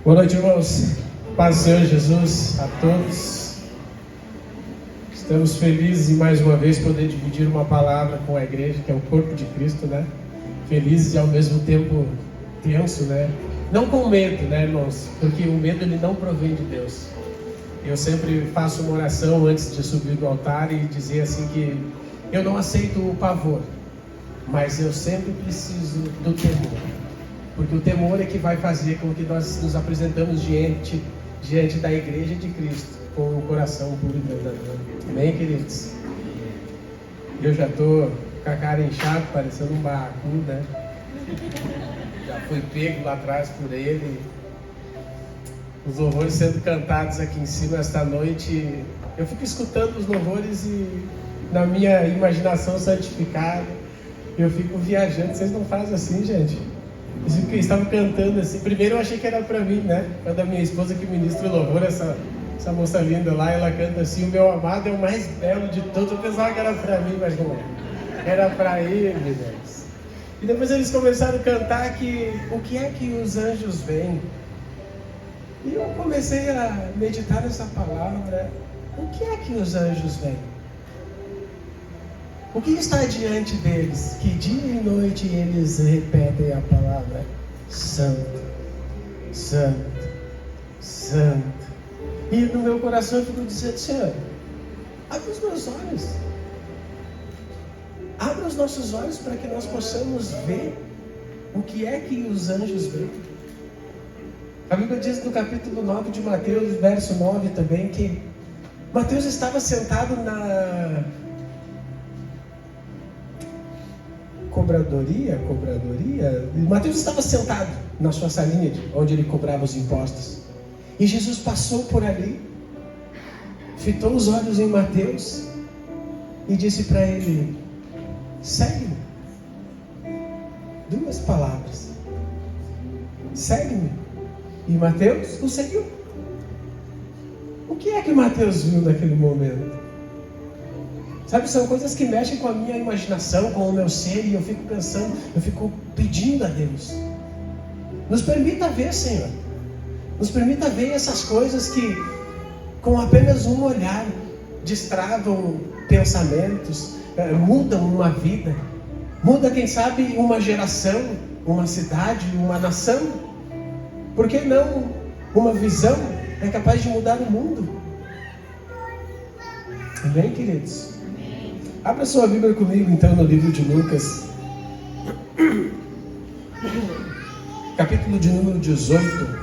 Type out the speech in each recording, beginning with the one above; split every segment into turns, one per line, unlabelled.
Boa noite, irmãos. Paz do Senhor Jesus a todos. Estamos felizes em mais uma vez poder dividir uma palavra com a igreja, que é o corpo de Cristo, né? Felizes e ao mesmo tempo tenso, né? Não com medo, né, irmãos? Porque o medo ele não provém de Deus. Eu sempre faço uma oração antes de subir do altar e dizer assim que eu não aceito o pavor, mas eu sempre preciso do temor. Porque o temor é que vai fazer com que nós nos apresentamos diante da igreja de Cristo com o coração puro e verdadeiro. Amém, queridos? Eu já estou com a cara inchada, parecendo um barracudo, né? Já fui pego lá atrás por ele. Os louvores sendo cantados aqui em cima esta noite. Eu fico escutando os louvores e na minha imaginação santificada eu fico viajando. Vocês não fazem assim, gente? Eles estavam cantando assim. Primeiro eu achei que era para mim, né? Quando a minha esposa que ministra o louvor, essa moça linda lá, ela canta assim: o meu amado é o mais belo de todos. Eu pensava que era para mim, mas não é. Era para ele, Deus. E depois eles começaram a cantar que o que é que os anjos veem? E eu comecei a meditar nessa palavra. O que é que os anjos veem? O que está diante deles? Que dia e noite eles repetem a palavra Santo, Santo, Santo. E no meu coração eu fico dizendo: Senhor, abre os meus olhos. Abra os nossos olhos para que nós possamos ver o que é que os anjos veem. A Bíblia diz no capítulo 9 de Mateus, verso 9 também, que Mateus estava sentado na cobradoria. Mateus estava sentado na sua salinha onde ele cobrava os impostos. E Jesus passou por ali, fitou os olhos em Mateus e disse para ele: segue-me. Duas palavras: segue-me. E Mateus o seguiu. O que é que Mateus viu naquele momento? Sabe, são coisas que mexem com a minha imaginação, com o meu ser, e eu fico pensando, eu fico pedindo a Deus: nos permita ver, Senhor. Nos permita ver essas coisas que, com apenas um olhar, destravam pensamentos, mudam uma vida, muda, quem sabe, uma geração, uma cidade, uma nação. Por que não uma visão é capaz de mudar o mundo? Amém, queridos? Abra sua Bíblia comigo então no livro de Lucas, capítulo de número 18.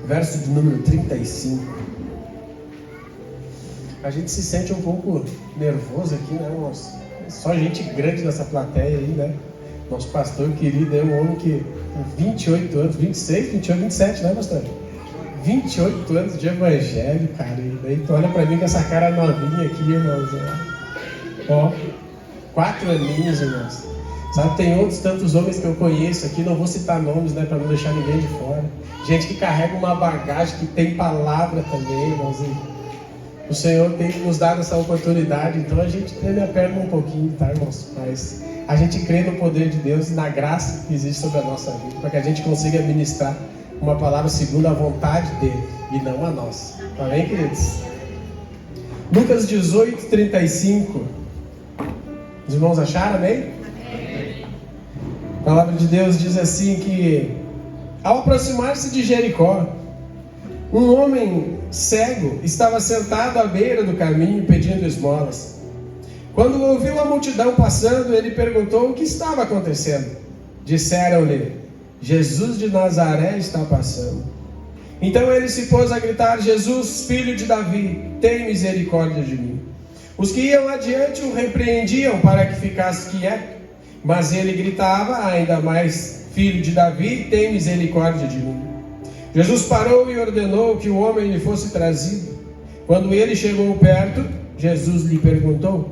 Verso de número 35. A gente se sente um pouco nervoso aqui, né, irmãos? Só gente grande nessa plateia aí, né? Nosso pastor querido é um homem que tem 28 anos, 26, 28, 27, né, pastor? 28 anos de evangelho, cara. E daí tu olha pra mim com essa cara novinha aqui, irmãos. Ó, 4 aninhos, irmãos. Sabe, tem outros tantos homens que eu conheço aqui, não vou citar nomes, né, para não deixar ninguém de fora. Gente que carrega uma bagagem, que tem palavra também, irmãos. E o Senhor tem nos dado essa oportunidade, então a gente treme a perna um pouquinho, tá, irmãos? Mas a gente crê no poder de Deus e na graça que existe sobre a nossa vida, para que a gente consiga ministrar uma palavra segundo a vontade dele e não a nossa. Amém, queridos? Lucas 18, 35. Os irmãos acharam, amém? A palavra de Deus diz assim que, ao aproximar-se de Jericó, um homem cego estava sentado à beira do caminho pedindo esmolas. Quando ouviu a multidão passando, ele perguntou o que estava acontecendo. Disseram-lhe: Jesus de Nazaré está passando. Então ele se pôs a gritar: Jesus, filho de Davi, tem misericórdia de mim. Os que iam adiante o repreendiam para que ficasse quieto. Mas ele gritava ainda mais: filho de Davi, tem misericórdia de mim. Jesus parou e ordenou que o homem lhe fosse trazido. Quando ele chegou perto, Jesus lhe perguntou: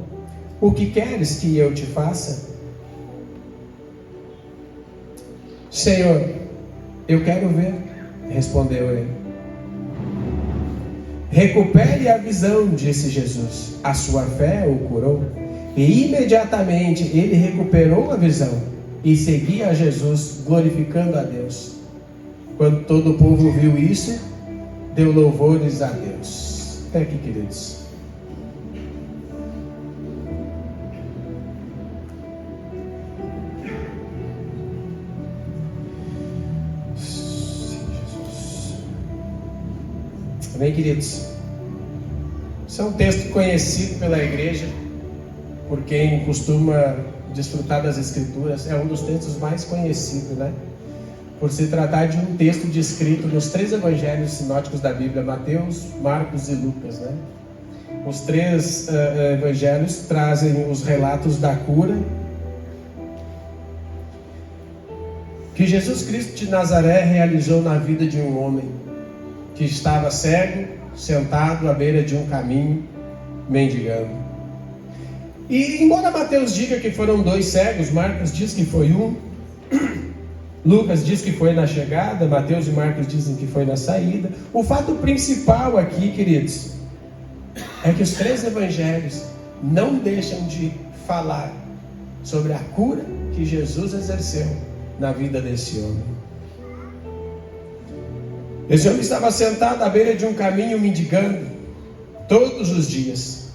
o que queres que eu te faça? Senhor, eu quero ver, respondeu ele. Recupere a visão, disse Jesus. A sua fé o curou. E imediatamente ele recuperou a visão e seguia a Jesus, glorificando a Deus. Quando todo o povo viu isso, deu louvores a Deus. Até aqui, queridos. Amém, queridos? Esse é um texto conhecido pela igreja, por quem costuma desfrutar das Escrituras. É um dos textos mais conhecidos, né? Por se tratar de um texto descrito nos 3 evangelhos sinóticos da Bíblia, Mateus, Marcos e Lucas, né? Os 3 evangelhos trazem os relatos da cura que Jesus Cristo de Nazaré realizou na vida de um homem que estava cego, sentado à beira de um caminho, mendigando. E embora Mateus diga que foram 2 cegos, Marcos diz que foi um, Lucas diz que foi na chegada, Mateus e Marcos dizem que foi na saída. O fato principal aqui, queridos, é que os 3 evangelhos não deixam de falar sobre a cura que Jesus exerceu na vida desse homem. Esse homem estava sentado à beira de um caminho mendigando todos os dias.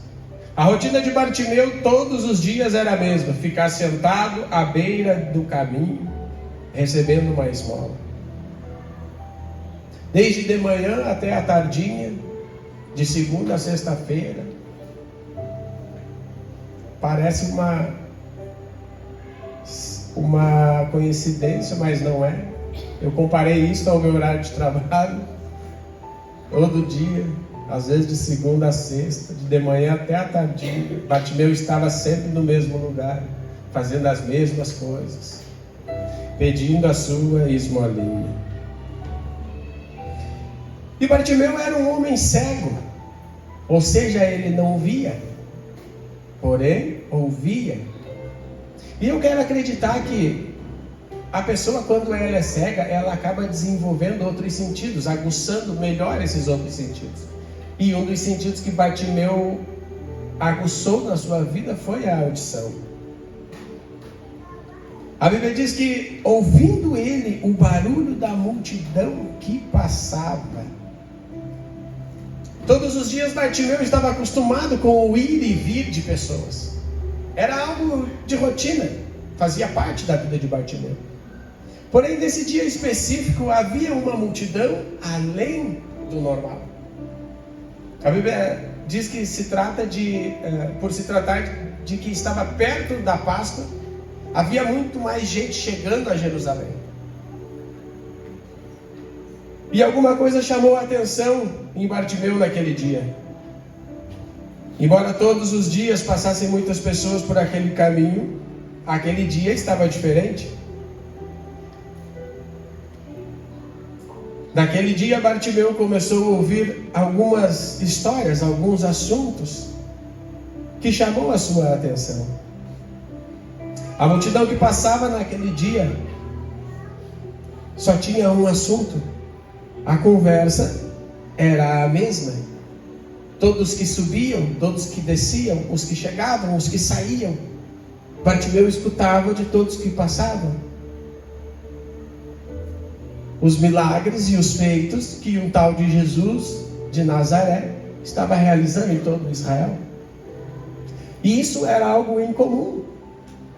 A rotina de Bartimeu todos os dias era a mesma: ficar sentado à beira do caminho, recebendo uma esmola. Desde de manhã até a tardinha, de segunda a sexta-feira. Parece uma coincidência, mas não é. Eu comparei isso ao meu horário de trabalho. Todo dia, às vezes de segunda a sexta, de manhã até a tardinha. Bartimeu estava sempre no mesmo lugar, fazendo as mesmas coisas, pedindo a sua esmolinha. E Bartimeu era um homem cego, ou seja, ele não via, porém ouvia. E eu quero acreditar que a pessoa, quando ela é cega, ela acaba desenvolvendo outros sentidos, aguçando melhor esses outros sentidos. E um dos sentidos que Bartimeu aguçou na sua vida foi a audição. A Bíblia diz que, ouvindo ele o barulho da multidão que passava, todos os dias Bartimeu estava acostumado com o ir e vir de pessoas. Era algo de rotina, fazia parte da vida de Bartimeu. Porém, nesse dia específico, havia uma multidão além do normal. A Bíblia diz que por se tratar de que estava perto da Páscoa, havia muito mais gente chegando a Jerusalém. E alguma coisa chamou a atenção em Bartimeu naquele dia. Embora todos os dias passassem muitas pessoas por aquele caminho, aquele dia estava diferente. Naquele dia, Bartimeu começou a ouvir algumas histórias, alguns assuntos que chamou a sua atenção. A multidão que passava naquele dia só tinha um assunto. A conversa era a mesma. Todos que subiam, todos que desciam, os que chegavam, os que saíam, Bartimeu escutava de todos que passavam os milagres e os feitos que um tal de Jesus de Nazaré estava realizando em todo Israel. E isso era algo incomum.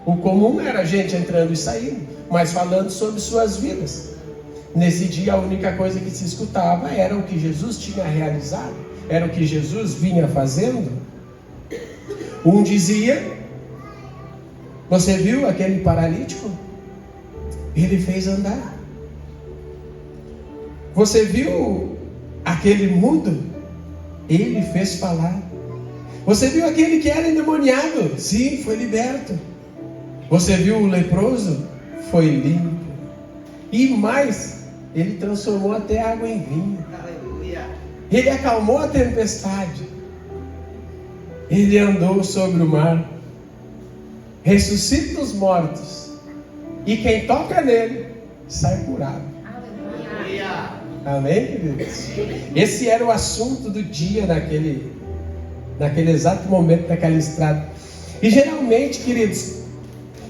O comum era a gente entrando e saindo, mas falando sobre suas vidas. Nesse dia a única coisa que se escutava era o que Jesus tinha realizado, era o que Jesus vinha fazendo. Um dizia: você viu aquele paralítico? Ele fez andar. Você viu aquele mudo? Ele fez falar. Você viu aquele que era endemoniado? Sim, foi liberto. Você viu o leproso? Foi limpo. E mais, ele transformou até água em vinho. Ele acalmou a tempestade. Ele andou sobre o mar. Ressuscita os mortos. E quem toca nele, sai curado. Amém, queridos? Esse era o assunto do dia naquele exato momento daquela estrada. E geralmente, queridos,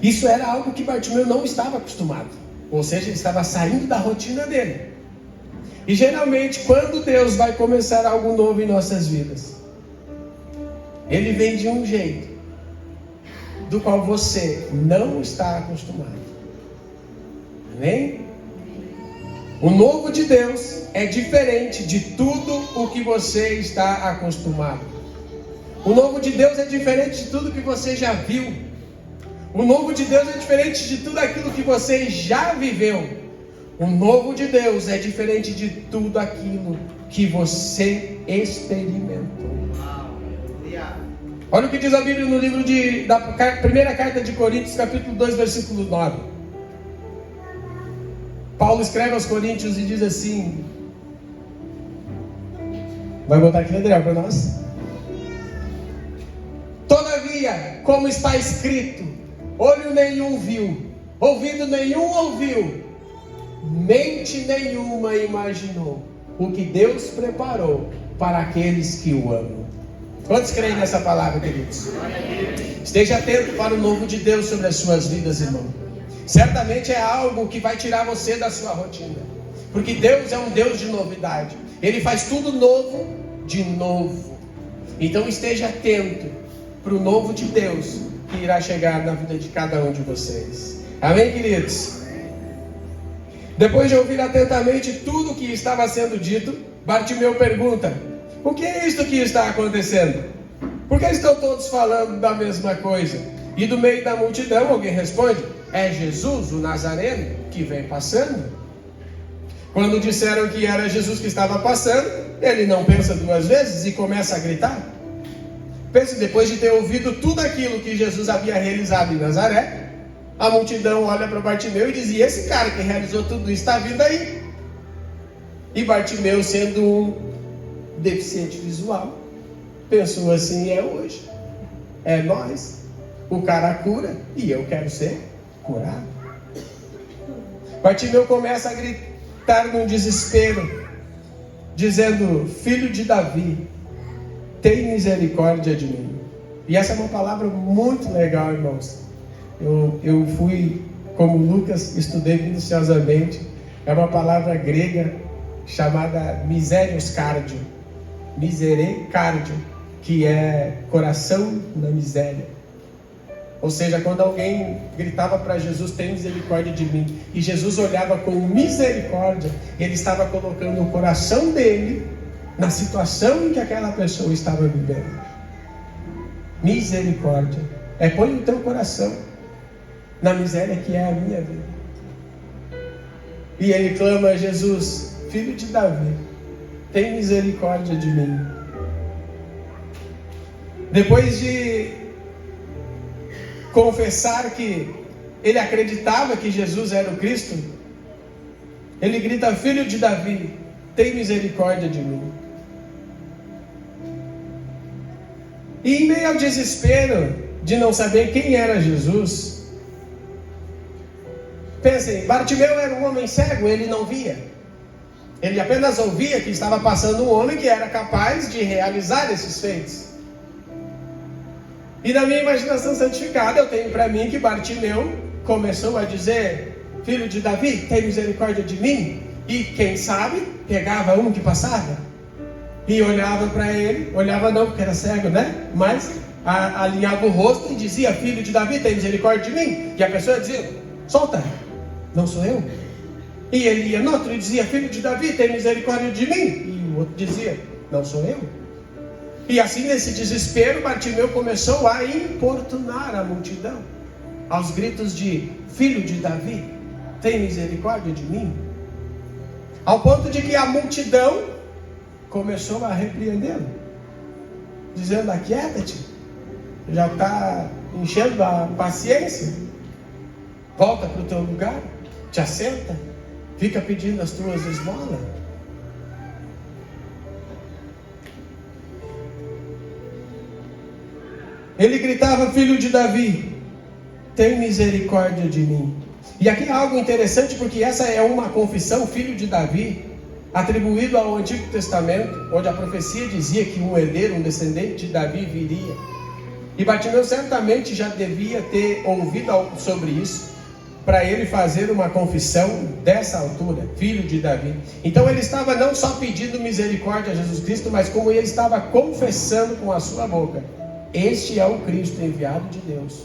isso era algo que Bartimeu não estava acostumado. Ou seja, ele estava saindo da rotina dele. E geralmente, quando Deus vai começar algo novo em nossas vidas, Ele vem de um jeito do qual você não está acostumado. Amém? O novo de Deus é diferente de tudo o que você está acostumado. O novo de Deus é diferente de tudo que você já viu. O novo de Deus é diferente de tudo aquilo que você já viveu. O novo de Deus é diferente de tudo aquilo que você experimentou. Olha o que diz a Bíblia no livro da primeira carta de Coríntios, capítulo 2, versículo 9. Paulo escreve aos Coríntios e diz assim: vai botar aqui, Adriel, para nós. Todavia, como está escrito, olho nenhum viu, ouvido nenhum ouviu, mente nenhuma imaginou o que Deus preparou para aqueles que o amam. Quantos creem nessa palavra, queridos? Esteja atento para o novo de Deus sobre as suas vidas, irmão. Certamente é algo que vai tirar você da sua rotina, porque Deus é um Deus de novidade. Ele faz tudo novo de novo. Então esteja atento para o novo de Deus que irá chegar na vida de cada um de vocês. Amém, queridos? Depois de ouvir atentamente tudo o que estava sendo dito, Bartimeu pergunta: o que é isto que está acontecendo? Por que estão todos falando da mesma coisa? E do meio da multidão alguém responde: é Jesus, o Nazareno, que vem passando. Quando disseram que era Jesus que estava passando, ele não pensa duas vezes e começa a gritar. Pense, depois de ter ouvido tudo aquilo que Jesus havia realizado em Nazaré, a multidão olha para Bartimeu e diz: e esse cara que realizou tudo isso está vindo aí. E Bartimeu, sendo um deficiente visual, pensou assim: é hoje, é nós, o cara cura e eu quero ser curado. Bartimeu começa a gritar num desespero, dizendo: filho de Davi, tem misericórdia de mim. E essa é uma palavra muito legal, irmãos. Eu fui, como Lucas, estudei minuciosamente. É uma palavra grega chamada miserioscardio, que é coração na miséria. Ou seja, quando alguém gritava para Jesus: tem misericórdia de mim, e Jesus olhava com misericórdia, ele estava colocando o coração dele na situação em que aquela pessoa estava vivendo. Misericórdia é põe o teu coração na miséria que é a minha vida. E ele clama a Jesus: filho de Davi, tem misericórdia de mim. Depois de confessar que ele acreditava que Jesus era o Cristo, ele grita: filho de Davi, tem misericórdia de mim. E em meio ao desespero de não saber quem era Jesus, pensem, Bartimeu era um homem cego, ele não via. Ele apenas ouvia que estava passando um homem que era capaz de realizar esses feitos. E na minha imaginação santificada, eu tenho para mim que Bartimeu começou a dizer: filho de Davi, tem misericórdia de mim. E quem sabe, pegava um que passava e olhava para ele, olhava não porque era cego, né? Mas alinhava o rosto e dizia: filho de Davi, tem misericórdia de mim. E a pessoa dizia: solta, não sou eu. E ele ia no outro e dizia: filho de Davi, tem misericórdia de mim. E o outro dizia: não sou eu. E assim, nesse desespero, Bartimeu começou a importunar a multidão, aos gritos de: filho de Davi, tem misericórdia de mim. Ao ponto de que a multidão começou a repreendê-lo, dizendo: aquieta-te, já está enchendo a paciência, volta para o teu lugar, te assenta, fica pedindo as tuas esmolas. Ele gritava: filho de Davi, tem misericórdia de mim. E aqui é algo interessante, porque essa é uma confissão, filho de Davi, atribuído ao Antigo Testamento, onde a profecia dizia que um herdeiro, um descendente de Davi viria. E Bartimeu certamente já devia ter ouvido algo sobre isso, para ele fazer uma confissão dessa altura, filho de Davi. Então ele estava não só pedindo misericórdia a Jesus Cristo, mas como ele estava confessando com a sua boca: este é o Cristo enviado de Deus.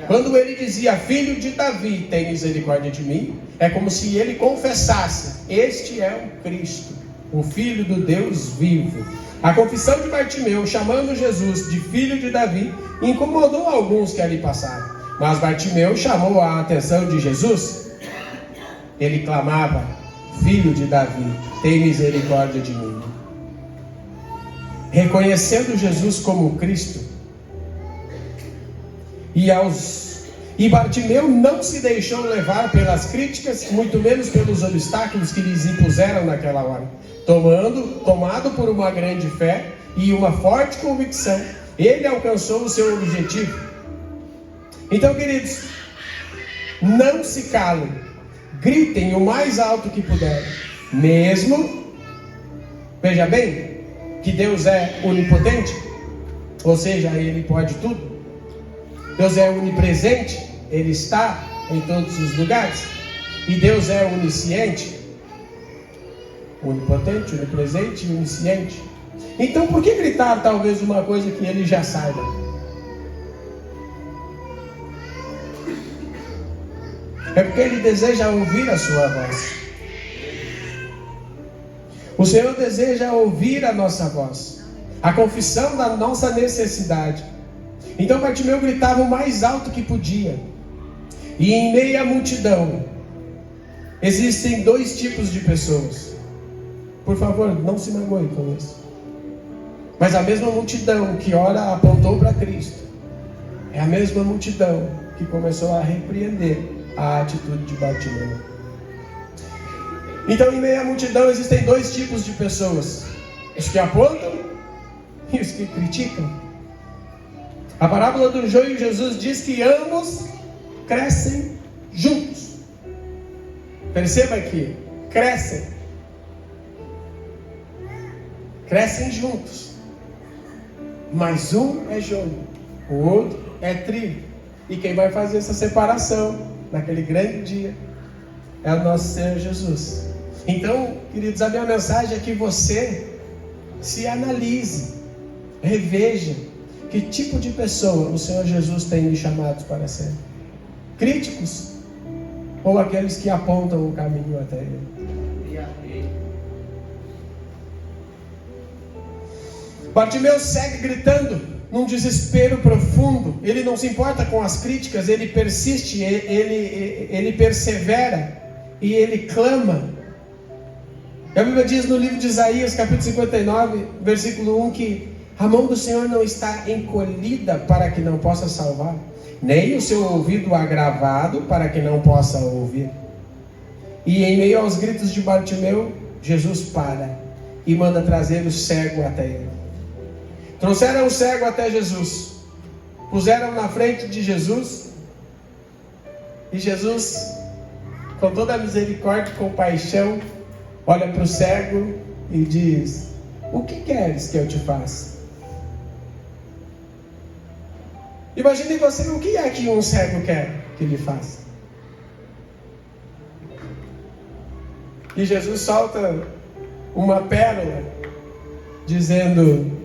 Quando ele dizia filho de Davi, tem misericórdia de mim, é como se ele confessasse: este é o Cristo, o Filho do Deus vivo. A confissão de Bartimeu, chamando Jesus de filho de Davi, incomodou alguns que ali passaram. Mas Bartimeu chamou a atenção de Jesus. Ele clamava: filho de Davi, tem misericórdia de mim. Reconhecendo Jesus como Cristo. E Bartimeu não se deixou levar pelas críticas, muito menos pelos obstáculos que lhes impuseram naquela hora. Tomado por uma grande fé e uma forte convicção, ele alcançou o seu objetivo. Então, queridos, não se calem, gritem o mais alto que puderem, mesmo, veja bem, que Deus é onipotente, ou seja, Ele pode tudo. Deus é onipresente, Ele está em todos os lugares. E Deus é onisciente, onipotente, onipresente e onisciente. Então, por que gritar talvez uma coisa que Ele já saiba? É porque Ele deseja ouvir a sua voz. O Senhor deseja ouvir a nossa voz, a confissão da nossa necessidade. Então Bartimeu gritava o mais alto que podia. E em meio à multidão existem dois tipos de pessoas. Por favor, não se magoe com isso. Mas a mesma multidão que ora apontou para Cristo é a mesma multidão que começou a repreender a atitude de Bartimeu. Então, em meio à multidão existem dois tipos de pessoas: os que apontam e os que criticam. A parábola do joio, Jesus diz que ambos crescem juntos. Perceba aqui, crescem juntos, mas um é joio, o outro é trigo. E quem vai fazer essa separação naquele grande dia é o nosso Senhor Jesus. Então, queridos, a minha mensagem é que você se analise, reveja que tipo de pessoa o Senhor Jesus tem lhe chamado para ser. Críticos ou aqueles que apontam o caminho até Ele? Bartimeu segue gritando num desespero profundo. Ele não se importa com as críticas, ele persiste, ele persevera e ele clama. A Bíblia diz no livro de Isaías, capítulo 59, versículo 1, que a mão do Senhor não está encolhida para que não possa salvar, nem o seu ouvido agravado para que não possa ouvir. E em meio aos gritos de Bartimeu, Jesus para e manda trazer o cego até ele. Trouxeram o cego até Jesus, puseram na frente de Jesus, e Jesus, com toda a misericórdia e compaixão, olha para o cego e diz: o que queres que eu te faça? Imagine você, o que é que um cego quer que lhe faça? E Jesus solta uma pérola, dizendo: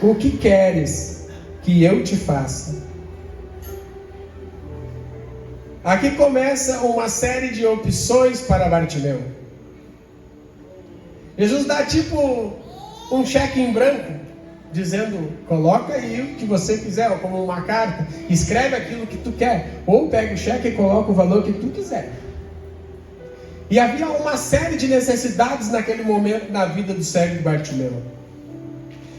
o que queres que eu te faça? Aqui começa uma série de opções para Bartimeu. Jesus dá tipo um cheque em branco, dizendo: coloca aí o que você quiser, ou como uma carta, escreve aquilo que tu quer, ou pega o cheque e coloca o valor que tu quiser. E havia uma série de necessidades naquele momento na vida do cego de Bartimeu.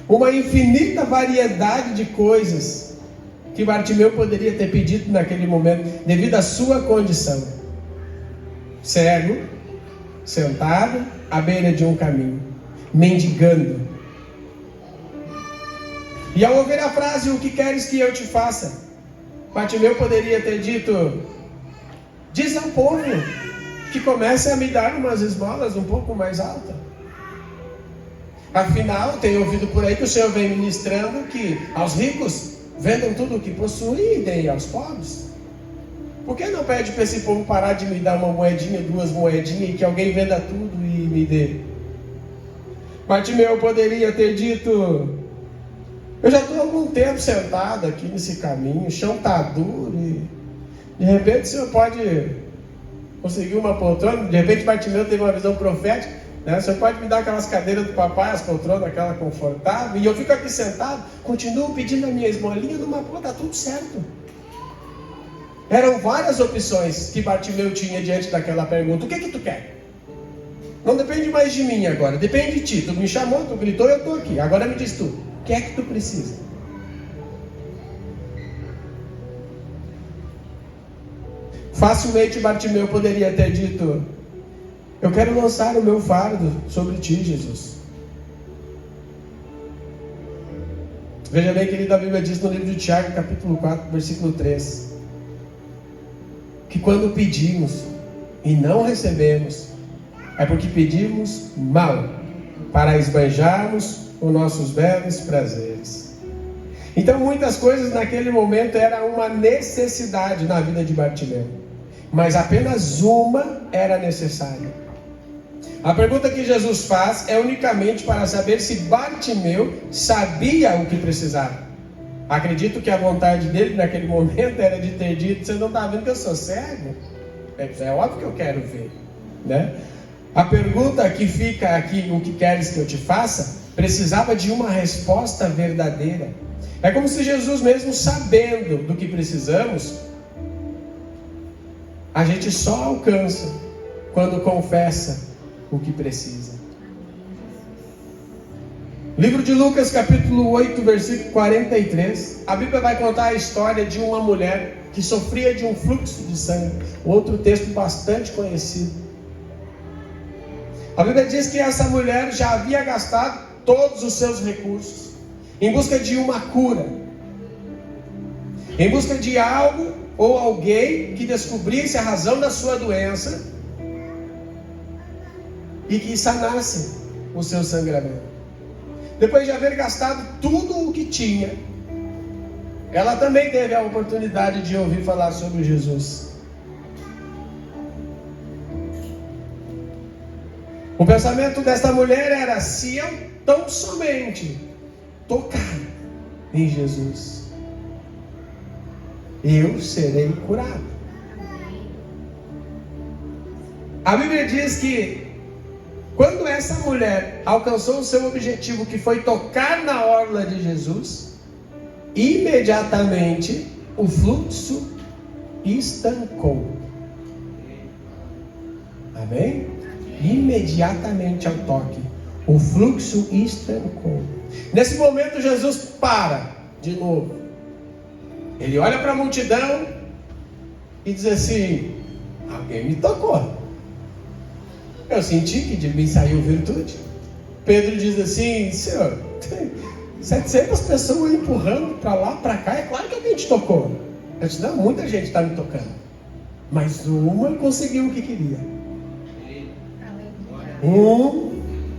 Uma infinita variedade de coisas que Bartimeu poderia ter pedido naquele momento, devido à sua condição. Cego, sentado à beira de um caminho, mendigando. E ao ouvir a frase: o que queres que eu te faça? Bartimeu poderia ter dito: diz ao povo que comece a me dar umas esmolas um pouco mais altas. Afinal, tenho ouvido por aí que o Senhor vem ministrando que aos ricos vendam tudo o que possuem e deem aos pobres. Por que não pede para esse povo parar de me dar uma moedinha, 2 moedinhas, e que alguém venda tudo e me dê? Bartimeu poderia ter dito: eu já estou há algum tempo sentado aqui nesse caminho, o chão está duro, e de repente o senhor pode conseguir uma poltrona. De repente Bartimeu teve uma visão profética, né? O senhor pode me dar aquelas cadeiras do papai, as poltronas, aquela confortável, e eu fico aqui sentado, continuo pedindo a minha esmolinha numa boa, está tudo certo. Eram várias opções que Bartimeu tinha diante daquela pergunta: o que que tu quer? Não depende mais de mim agora, depende de ti. Tu me chamou, tu gritou, eu estou aqui. Agora me diz tu, o que é que tu precisa? Facilmente Bartimeu poderia ter dito: eu quero lançar o meu fardo sobre ti, Jesus. Veja bem, querido, a Bíblia diz no livro de Tiago, capítulo 4, versículo 3, que quando pedimos e não recebemos, é porque pedimos mal, para esbanjarmos os nossos belos prazeres. Então muitas coisas naquele momento eram uma necessidade na vida de Bartimeu, mas apenas uma era necessária. A pergunta que Jesus faz é unicamente para saber se Bartimeu sabia o que precisava. Acredito que a vontade dele naquele momento era de ter dito: você não está vendo que eu sou cego? É óbvio que eu quero ver, né? A pergunta que fica aqui: o que queres que eu te faça? Precisava de uma resposta verdadeira. É como se Jesus, mesmo sabendo do que precisamos, a gente só alcança quando confessa o que precisa. Livro de Lucas, capítulo 8, versículo 43. A Bíblia vai contar a história de uma mulher que sofria de um fluxo de sangue. Outro texto bastante conhecido. A Bíblia diz que essa mulher já havia gastado todos os seus recursos em busca de uma cura, em busca de algo ou alguém que descobrisse a razão da sua doença e que sanasse o seu sangramento. Depois de haver gastado tudo o que tinha, ela também teve a oportunidade de ouvir falar sobre Jesus. O pensamento desta mulher era: se eu tão somente tocar em Jesus, eu serei curado. A Bíblia diz que quando essa mulher alcançou o seu objetivo, que foi tocar na orla de Jesus, imediatamente o fluxo estancou. Amém? Imediatamente ao toque, o fluxo estancou. Nesse momento Jesus para de novo. Ele olha para a multidão e diz assim: alguém me tocou. Eu senti que de mim saiu virtude. Pedro diz assim: Senhor, tem 700 pessoas empurrando para lá, para cá, é claro que alguém te tocou. Eu disse: não, muita gente está me tocando, mas uma conseguiu o que queria.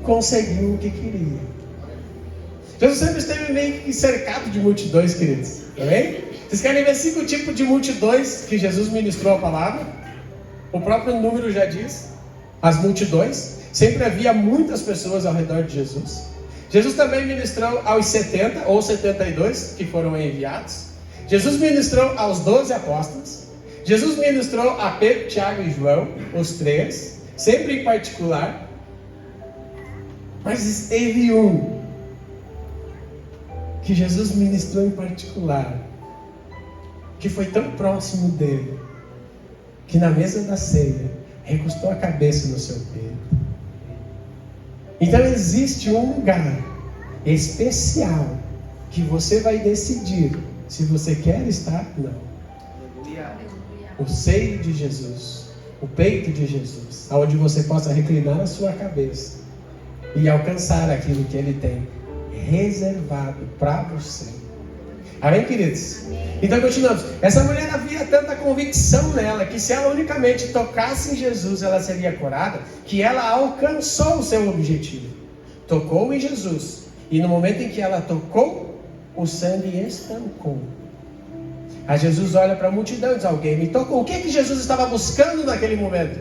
Conseguiu o que queria. Jesus sempre esteve meio que cercado de multidões, queridos. Amém? Vocês querem ver 5 tipos de multidões que Jesus ministrou a palavra? O próprio número já diz. As multidões. Sempre havia muitas pessoas ao redor de Jesus. Jesus também ministrou aos 70 ou 72 que foram enviados. Jesus ministrou aos 12 apóstolos. Jesus ministrou a Pedro, Tiago e João, os 3, sempre em particular. Mas teve um que Jesus ministrou em particular, que foi tão próximo dele, que na mesa da ceia recostou a cabeça no seu peito. Então existe um lugar especial que você vai decidir se você quer estar ou não. O seio de Jesus, o peito de Jesus, aonde você possa reclinar a sua cabeça e alcançar aquilo que Ele tem reservado para você. Amém, queridos? Então continuamos. Essa mulher havia tanta convicção nela que se ela unicamente tocasse em Jesus, ela seria curada, que ela alcançou o seu objetivo. Tocou em Jesus. E no momento em que ela tocou, o sangue estancou. Aí Jesus olha para a multidão e diz: alguém me tocou. O que Jesus estava buscando naquele momento?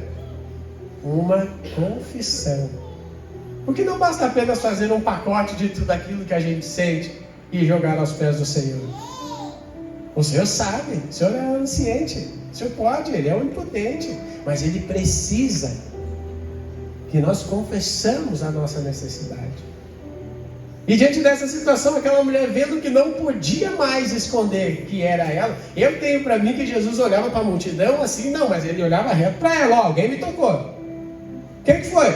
Uma confissão. Porque não basta apenas fazer um pacote de tudo aquilo que a gente sente e jogar aos pés do Senhor. O Senhor sabe, o Senhor é onisciente, o Senhor pode, Ele é onipotente, mas Ele precisa que nós confessamos a nossa necessidade. E diante dessa situação, aquela mulher vendo que não podia mais esconder que era ela, eu tenho para mim que Jesus olhava para a multidão assim, não, mas Ele olhava reto para ela: ó, alguém me tocou. Quem que foi?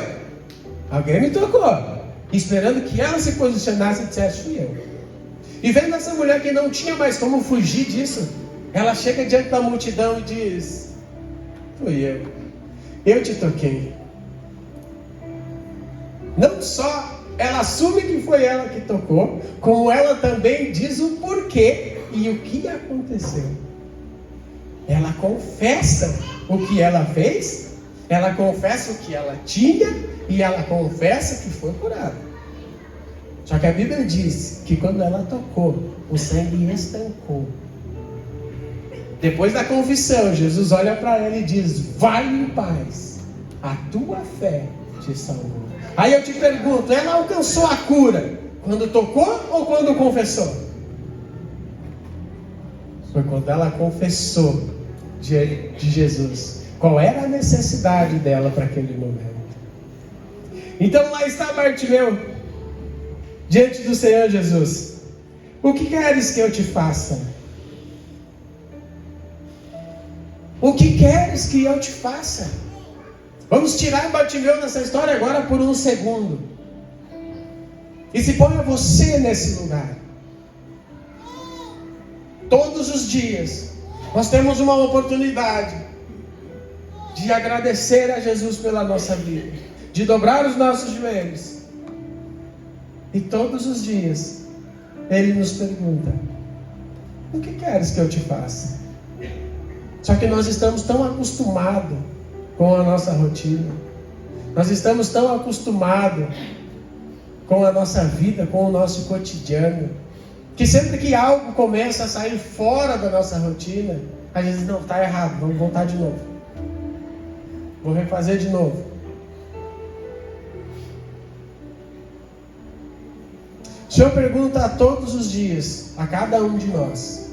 Alguém me tocou. Esperando que ela se posicionasse e dissesse: fui eu. E vendo essa mulher que não tinha mais como fugir disso, ela chega diante da multidão e diz: fui eu te toquei. Não só ela assume que foi ela que tocou, como ela também diz o porquê e o que aconteceu. Ela confessa o que ela fez, ela confessa o que ela tinha e ela confessa que foi curada. Só que a Bíblia diz que quando ela tocou, o sangue estancou. Depois da confissão, Jesus olha para ela e diz: vai em paz, a tua fé te salvou. Aí eu te pergunto, ela alcançou a cura quando tocou ou quando confessou? Foi quando ela confessou de Jesus qual era a necessidade dela para aquele momento. Então lá está Bartimeu, diante do Senhor Jesus: o que queres que eu te faça? O que queres que eu te faça? Vamos tirar Bartimeu nessa história agora por um segundo. E se ponha você nesse lugar. Todos os dias nós temos uma oportunidade de agradecer a Jesus pela nossa vida, de dobrar os nossos joelhos. E todos os dias Ele nos pergunta: o que queres que eu te faça? Só que nós estamos tão acostumados com a nossa rotina, nós estamos tão acostumados com a nossa vida, com o nosso cotidiano, que sempre que algo começa a sair fora da nossa rotina, a gente diz: não, está errado, vamos voltar de novo, vou refazer de novo. O Senhor pergunta a todos os dias, a cada um de nós: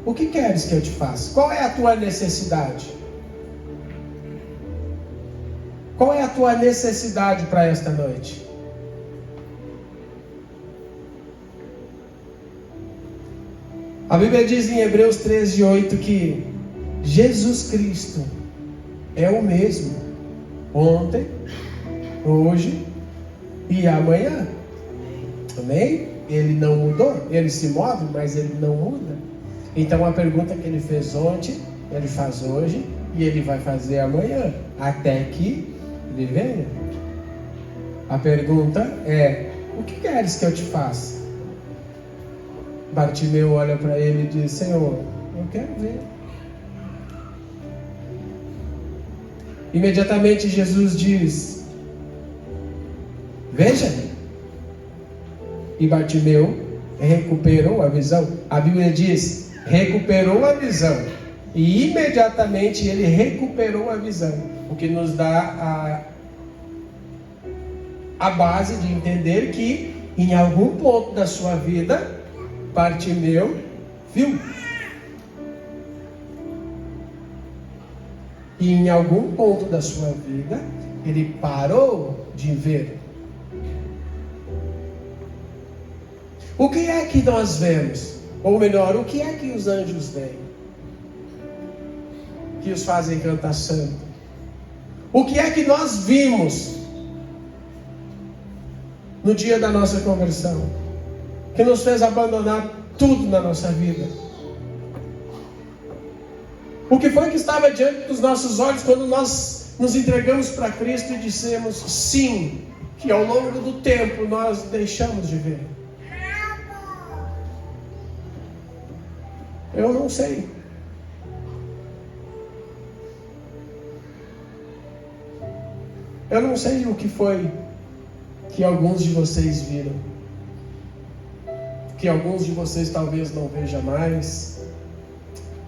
o que queres que eu te faça? Qual é a tua necessidade? Qual é a tua necessidade para esta noite? A Bíblia diz em Hebreus 13:8 que Jesus Cristo é o mesmo ontem, hoje e amanhã. Amém? Ele não mudou, ele se move, mas ele não muda. Então a pergunta que ele fez ontem, ele faz hoje e ele vai fazer amanhã, até que ele venha. A pergunta é: o que queres que eu te faça? Bartimeu olha para ele e diz: Senhor, eu quero ver. Imediatamente Jesus diz: veja. E Bartimeu recuperou a visão. A Bíblia diz: recuperou a visão. E imediatamente ele recuperou a visão, o que nos dá a base de entender que em algum ponto da sua vida Bartimeu viu. E em algum ponto da sua vida ele parou de ver. O que é que nós vemos? Ou melhor, o que é que os anjos veem? Que os fazem cantar santo. O que é que nós vimos no dia da nossa conversão, que nos fez abandonar tudo na nossa vida? O que foi que estava diante dos nossos olhos quando nós nos entregamos para Cristo e dissemos sim, que ao longo do tempo nós deixamos de ver? Eu não sei. Eu não sei o que foi que alguns de vocês viram. que alguns de vocês talvez não vejam mais,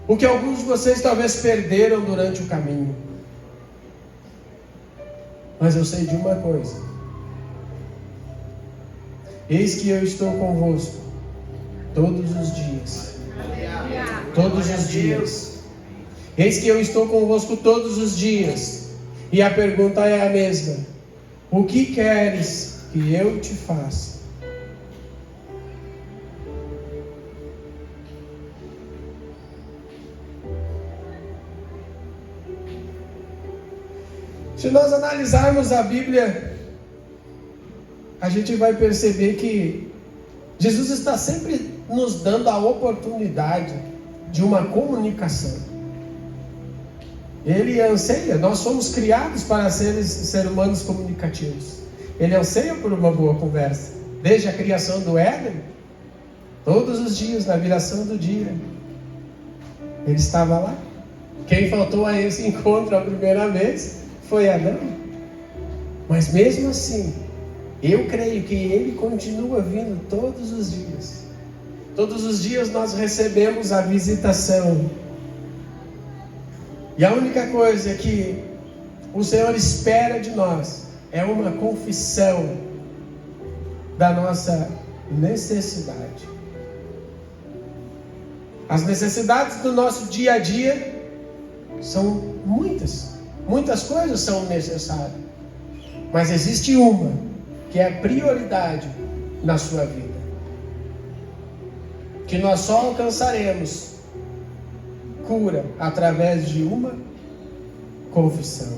o que alguns de vocês talvez perderam durante o caminho. Mas eu sei de uma coisa: eis que eu estou convosco todos os dias. Todos os dias. Eis que eu estou convosco todos os dias. E a pergunta é a mesma: o que queres que eu te faça? Se nós analisarmos a Bíblia, a gente vai perceber que Jesus está sempre nos dando a oportunidade de uma comunicação. Ele anseia, nós somos criados para seres humanos comunicativos. Ele anseia por uma boa conversa. Desde a criação do Éden, todos os dias, na viração do dia, ele estava lá. Quem faltou a esse encontro a primeira vez foi Adão. Mas mesmo assim, eu creio que ele continua vindo todos os dias. Todos os dias nós recebemos a visitação. E a única coisa que o Senhor espera de nós é uma confissão da nossa necessidade. As necessidades do nosso dia a dia são muitas. Muitas coisas são necessárias. Mas existe uma que é a prioridade na sua vida, que nós só alcançaremos cura através de uma confissão.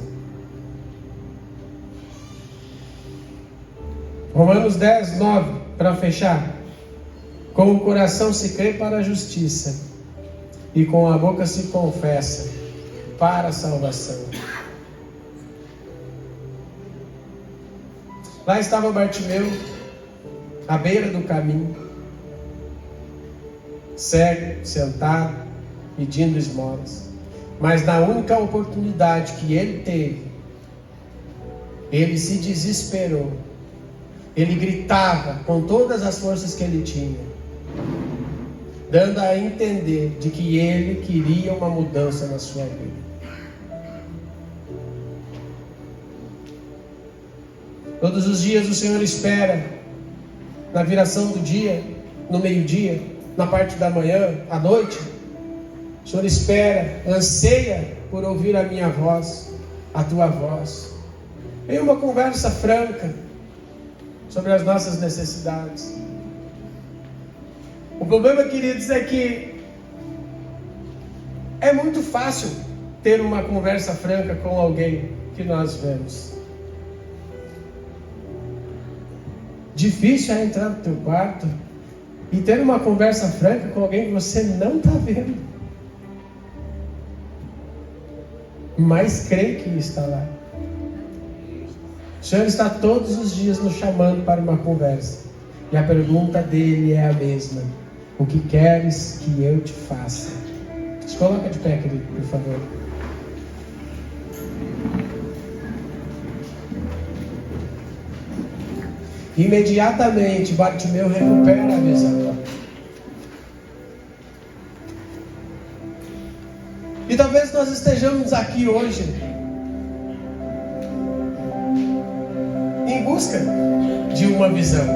Romanos 10, 9, para fechar. Com o coração se crê para a justiça, e com a boca se confessa para a salvação. Lá estava Bartimeu, à beira do caminho, cego, sentado, pedindo esmolas. Mas na única oportunidade que ele teve, ele se desesperou. Ele gritava com todas as forças que ele tinha, dando a entender de que ele queria uma mudança na sua vida. Todos os dias o Senhor espera, na viração do dia, no meio-dia, na parte da manhã, à noite. O Senhor espera, anseia por ouvir a minha voz, a tua voz. Em uma conversa franca sobre as nossas necessidades. O problema, queridos, é que é muito fácil ter uma conversa franca com alguém que nós vemos. Difícil é entrar no teu quarto e ter uma conversa franca com alguém que você não está vendo, mas crê que está lá. O Senhor está todos os dias nos chamando para uma conversa, e a pergunta dele é a mesma: o que queres que eu te faça? Se coloca de pé, querido, por favor. Imediatamente Bartimeu recupera a visão. E talvez nós estejamos aqui hoje em busca de uma visão,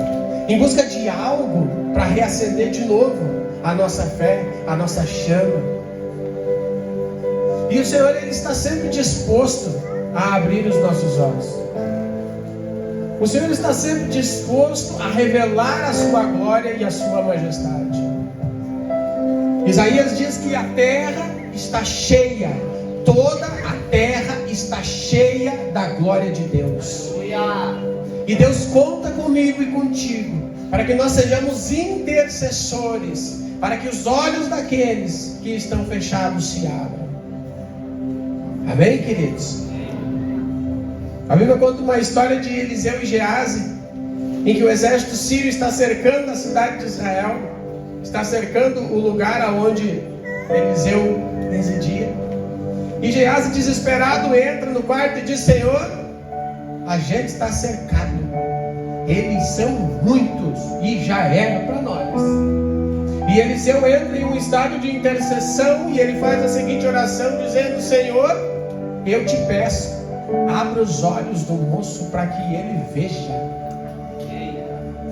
em busca de algo para reacender de novo a nossa fé, a nossa chama. E o Senhor, Ele está sempre disposto a abrir os nossos olhos. O Senhor está sempre disposto a revelar a sua glória e a sua majestade. Isaías diz que a terra está cheia, toda a terra está cheia da glória de Deus. E Deus conta comigo e contigo, para que nós sejamos intercessores, para que os olhos daqueles que estão fechados se abram. Amém, queridos? A Bíblia conta uma história de Eliseu e Geazi, em que o exército sírio está cercando a cidade de Israel, está cercando o lugar aonde Eliseu residia. E Geazi, desesperado, entra no quarto e diz: Senhor, a gente está cercado, eles são muitos e já era para nós. E Eliseu entra em um estado de intercessão e ele faz a seguinte oração, dizendo: Senhor, eu te peço, abra os olhos do moço para que ele veja.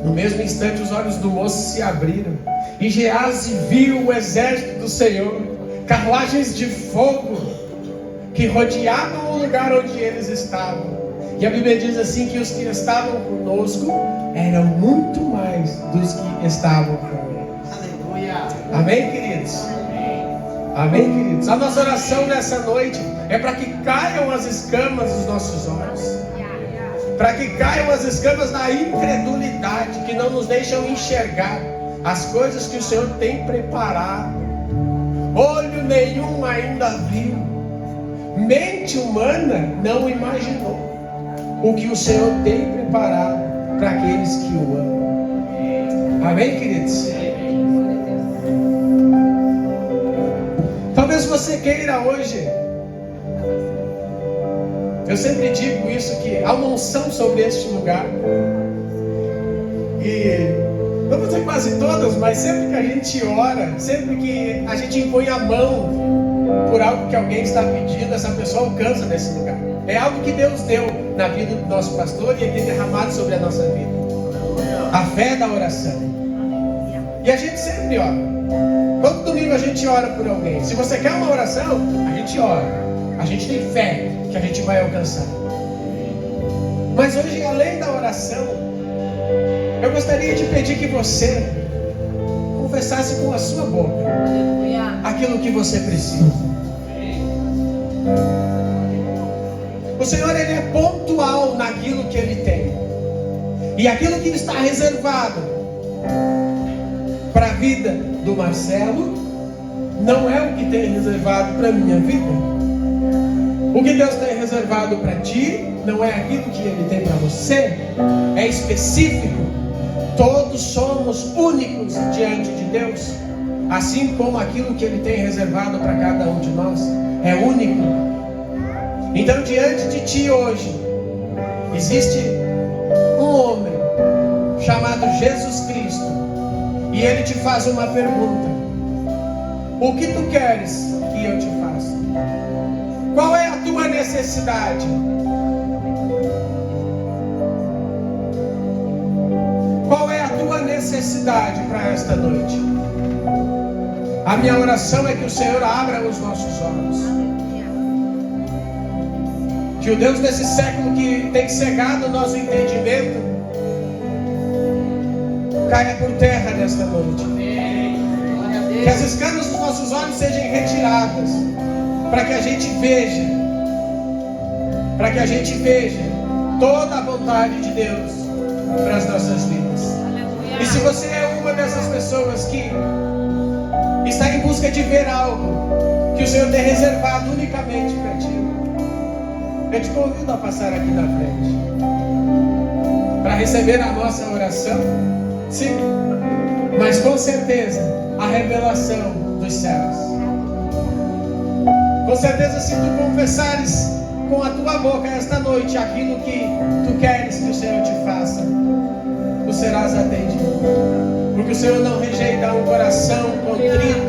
No mesmo instante os olhos do moço se abriram, e Geazi viu o exército do Senhor, carruagens de fogo, que rodeavam o lugar onde eles estavam. E a Bíblia diz assim, que os que estavam conosco eram muito mais dos que estavam com eles. Aleluia. Amém, queridos? Amém, queridos? A nossa oração nessa noite é para que caiam as escamas dos nossos olhos, para que caiam as escamas da incredulidade, que não nos deixam enxergar as coisas que o Senhor tem preparado. Olho nenhum ainda viu, mente humana não imaginou o que o Senhor tem preparado para aqueles que o amam. Amém, queridos? Talvez você queira hoje, eu sempre digo isso, que há uma unção sobre este lugar. E não vou dizer quase todas, mas sempre que a gente ora, sempre que a gente impõe a mão por algo que alguém está pedindo, essa pessoa alcança nesse lugar. É algo que Deus deu na vida do nosso pastor e é derramado sobre a nossa vida. A fé da oração. E a gente sempre ora. Todo domingo a gente ora por alguém. Se você quer uma oração, a gente ora. A gente tem fé que a gente vai alcançar. Mas hoje, além da oração, eu gostaria de pedir que você confessasse com a sua boca aquilo que você precisa. O Senhor, Ele é pontual naquilo que Ele tem. E aquilo que está reservado para a vida do Marcelo não é o que tem reservado para a minha vida. O que Deus tem reservado para ti não é aquilo que Ele tem para você. É específico. Todos somos únicos diante de Deus, assim como aquilo que Ele tem reservado para cada um de nós é único. Então, diante de ti hoje existe um homem chamado Jesus Cristo, e Ele te faz uma pergunta: o que tu queres que eu te faça? Qual é a tua necessidade? Qual é a tua necessidade para esta noite? A minha oração é que o Senhor abra os nossos olhos, que o Deus desse século que tem cegado o nosso entendimento caia por terra nesta noite. Que as escamas dos nossos olhos sejam retiradas, para que a gente veja toda a vontade de Deus para as nossas vidas. E se você é uma dessas pessoas que está em busca de ver algo que o Senhor tem reservado unicamente para ti, eu te convido a passar aqui na frente para receber a nossa oração. Sim, mas com certeza a revelação dos céus. Com certeza, se tu confessares com a tua boca esta noite aquilo que tu queres que o Senhor te faça, tu serás atendido. Porque o Senhor não rejeita um coração contrito